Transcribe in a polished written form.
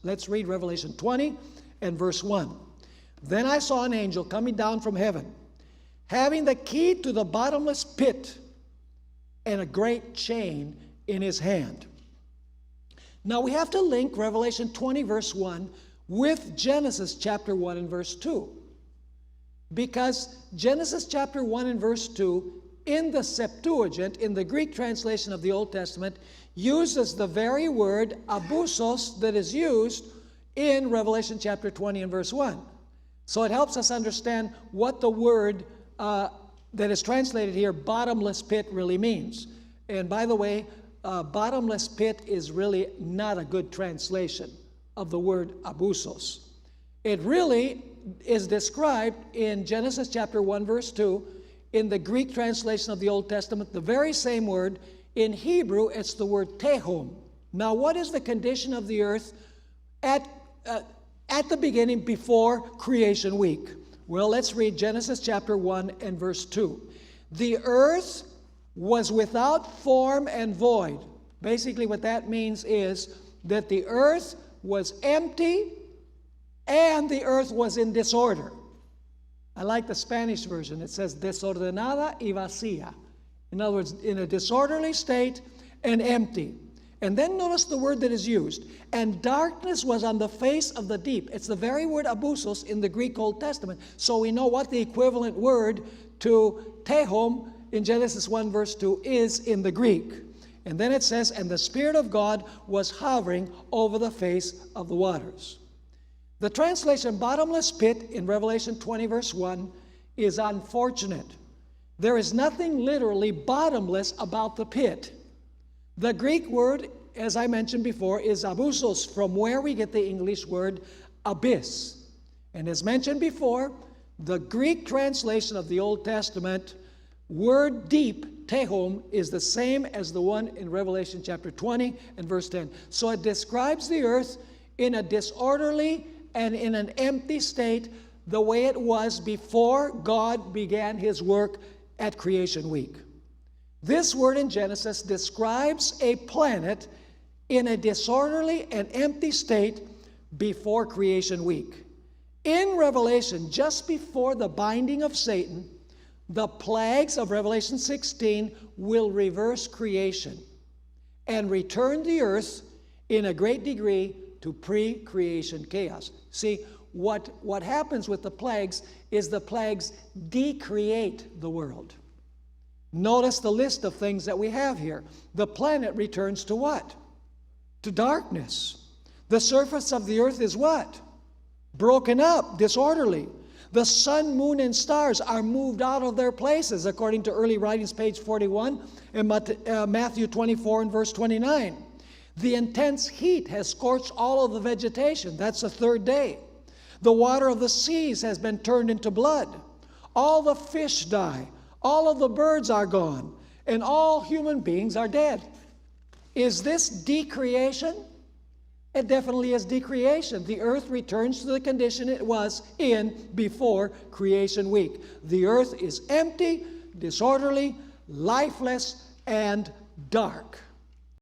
Let's read Revelation 20 and verse 1. Then I saw an angel coming down from heaven, having the key to the bottomless pit and a great chain in his hand. Now we have to link Revelation 20 verse 1 with Genesis chapter 1 and verse 2. Because Genesis chapter 1 and verse 2 in the Septuagint, in the Greek translation of the Old Testament, uses the very word abusos that is used in Revelation chapter 20 and verse 1. So it helps us understand what the word that is translated here, bottomless pit, really means. And by the way, bottomless pit is really not a good translation of the word abusos. It really is described in Genesis chapter 1 verse 2 in the Greek translation of the Old Testament, the very same word. In Hebrew, it's the word tehom. Now, what is the condition of the earth at the beginning, before creation week? Well, let's read Genesis chapter 1 and verse 2. The earth was without form and void. Basically, what that means is that the earth was empty and the earth was in disorder. I like the Spanish version. It says desordenada y vacía. In other words, in a disorderly state and empty. And then notice the word that is used. And darkness was on the face of the deep. It's the very word abusos in the Greek Old Testament. So we know what the equivalent word to tehom in Genesis 1 verse 2 is in the Greek. And then it says, and the Spirit of God was hovering over the face of the waters. The translation bottomless pit in Revelation 20 verse 1 is unfortunate. There is nothing literally bottomless about the pit. The Greek word, as I mentioned before, is abusos, from where we get the English word abyss. And as mentioned before, the Greek translation of the Old Testament word deep, tehom, is the same as the one in Revelation chapter 20 and verse 10. So it describes the earth in a disorderly and in an empty state, the way it was before God began his work at creation week. This word in Genesis describes a planet in a disorderly and empty state before creation week. In Revelation, just before the binding of Satan, the plagues of Revelation 16 will reverse creation and return the earth in a great degree to pre-creation chaos. See, what happens with the plagues is the plagues decreate the world. Notice the list of things that we have here. The planet returns to what? To darkness. The surface of the earth is what? Broken up, disorderly. The sun, moon, and stars are moved out of their places, according to early writings, page 41, and Matthew 24 and verse 29. The intense heat has scorched all of the vegetation. That's the third day. The water of the seas has been turned into blood. All the fish die. All of the birds are gone. And all human beings are dead. Is this decreation? It definitely is decreation. The earth returns to the condition it was in before creation week. The earth is empty, disorderly, lifeless, and dark.